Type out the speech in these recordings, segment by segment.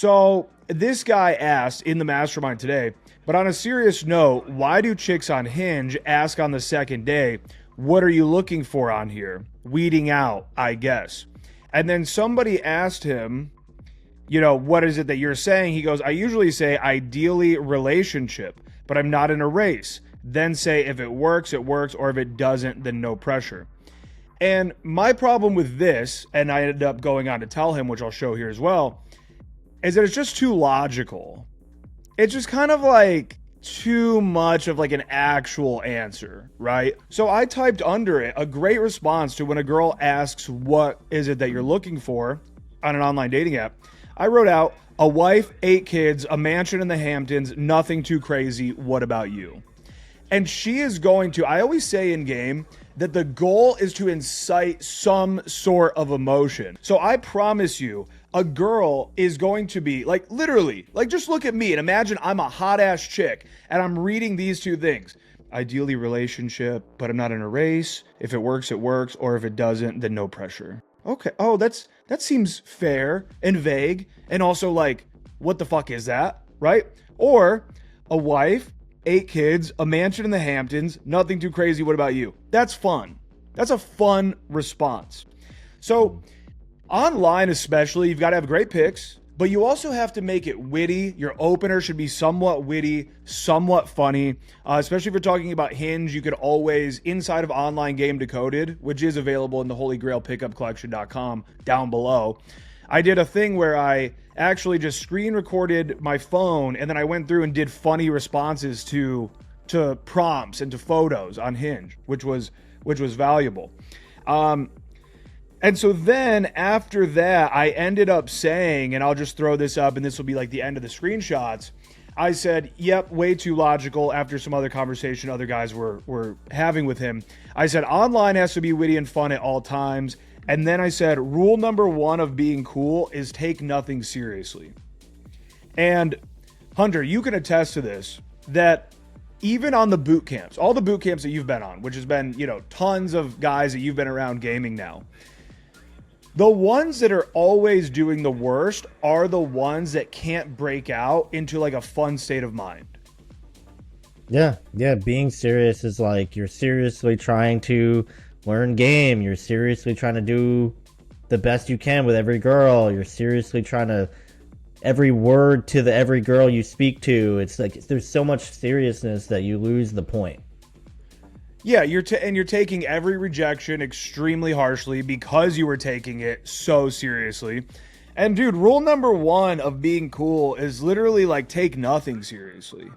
So this guy asked in the mastermind today, but on a serious note, why do chicks on Hinge ask on the second day, what are you looking for on here? Weeding out, I guess. And then somebody asked him, what is it that you're saying? He goes, I usually say ideally relationship, but I'm not in a race. Then say if it works, or if it doesn't, then no pressure. And my problem with this, and I ended up going on to tell him, which I'll show here as well, is that it's just too logical. It's just kind of like too much of like an actual answer, right? So I typed under it a great response to when a girl asks, what is it that you're looking for on an online dating app? I wrote out, a wife, 8 kids, a mansion in the Hamptons, nothing too crazy. What about you? And she is going to, I always say in game that the goal is to incite some sort of emotion. So I promise you, a girl is going to be like, literally, like just look at me and imagine I'm a hot ass chick and I'm reading these 2 things. Ideally relationship, but I'm not in a race. If it works, or if it doesn't, then no pressure. Okay. Oh, that seems fair and vague. And also like, what the fuck is that? Right? Or a wife, 8 kids, a mansion in the Hamptons, nothing too crazy. What about you? That's fun. That's a fun response. So online especially, you've got to have great picks, but you also have to make it witty. Your opener should be somewhat witty, somewhat funny, especially if you're talking about Hinge. You could always, inside of Online Game Decoded, which is available in the Holy Grail Pickup Collection.com down below, I did a thing where I actually just screen recorded my phone and then I went through and did funny responses to prompts and to photos on Hinge, which was valuable. And so then after that, I ended up saying, and I'll just throw this up and this will be like the end of the screenshots. I said, yep, way too logical after some other conversation other guys were having with him. I said, online has to be witty and fun at all times. And then I said, rule number 1 of being cool is take nothing seriously. And Hunter, you can attest to this, that even on the boot camps, all the boot camps that you've been on, which has been, tons of guys that you've been around gaming now, the ones that are always doing the worst are the ones that can't break out into like a fun state of mind. Yeah. Being serious is like you're seriously trying to learn game. You're seriously trying to do the best you can with every girl. You're seriously trying to every word to every girl you speak to. It's like there's so much seriousness that you lose the point. Yeah, you're taking every rejection extremely harshly because you were taking it so seriously. And dude, rule number 1 of being cool is literally like take nothing seriously.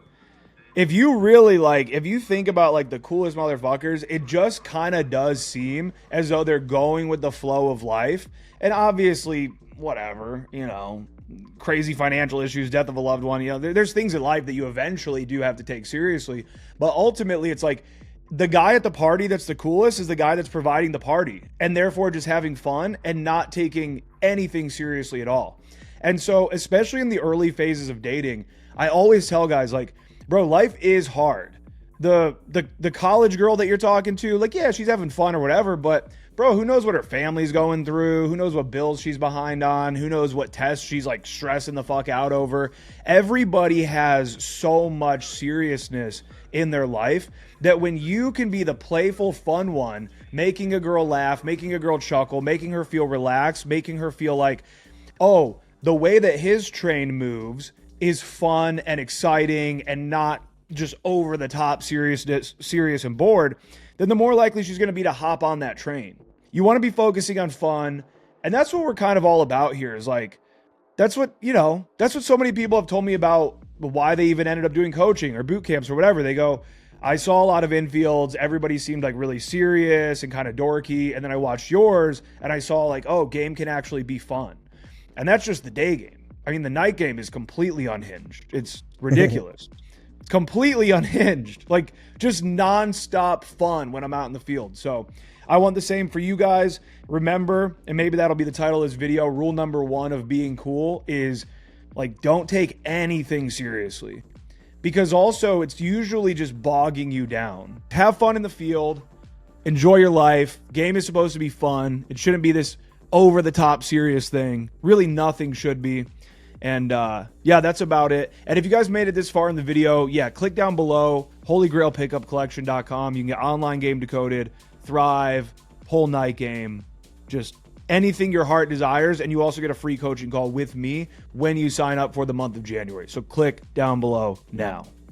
If you really if you think about like the coolest motherfuckers, it just kind of does seem as though they're going with the flow of life. And obviously, whatever, crazy financial issues, death of a loved one, there's things in life that you eventually do have to take seriously. But ultimately, it's like the guy at the party that's the coolest is the guy that's providing the party and therefore just having fun and not taking anything seriously at all. And so, especially in the early phases of dating, I always tell guys like, bro, life is hard. The college girl that you're talking to, like, yeah, she's having fun or whatever, but bro, who knows what her family's going through? Who knows what bills she's behind on? Who knows what tests she's like stressing the fuck out over? Everybody has so much seriousness in their life that when you can be the playful, fun one, making a girl laugh, making a girl chuckle, making her feel relaxed, making her feel like, oh, the way that his train moves is fun and exciting and not just over the top serious and bored, then the more likely she's going to be to hop on that train. You want to be focusing on fun. And that's what we're kind of all about here is like, that's what so many people have told me about why they even ended up doing coaching or boot camps or whatever. They go, I saw a lot of infields. Everybody seemed like really serious and kind of dorky. And then I watched yours and I saw like, oh, game can actually be fun. And that's just the day game. I mean, the night game is completely unhinged. It's ridiculous. It's completely unhinged. Like just nonstop fun when I'm out in the field. So I want the same for you guys. Remember, and maybe that'll be the title of this video, rule number 1 of being cool is like, don't take anything seriously. Because also it's usually just bogging you down. Have fun in the field. Enjoy your life. Game is supposed to be fun. It shouldn't be this over the top serious thing. Really nothing should be. And yeah, that's about it. And if you guys made it this far in the video, yeah, click down below, holygrailpickupcollection.com. You can get online game decoded, Thrive, whole night game, just anything your heart desires. And you also get a free coaching call with me when you sign up for the month of January. So click down below now.